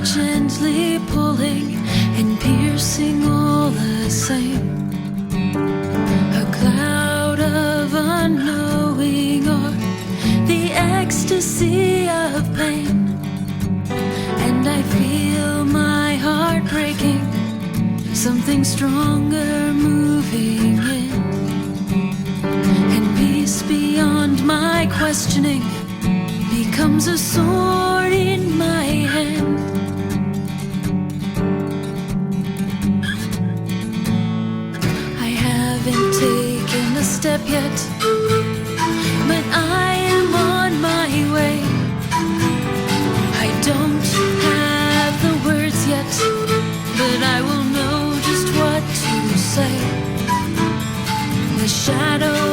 gently pulling and piercing all the same. A cloud of unknowing or the ecstasy of pain. And I feel my heart breaking, something stronger moving in. And peace beyond my questioning becomes a sword in my hand. I haven't taken a step yet, but I am on my way. I don't have the words yet, but I will know just what to say. The shadow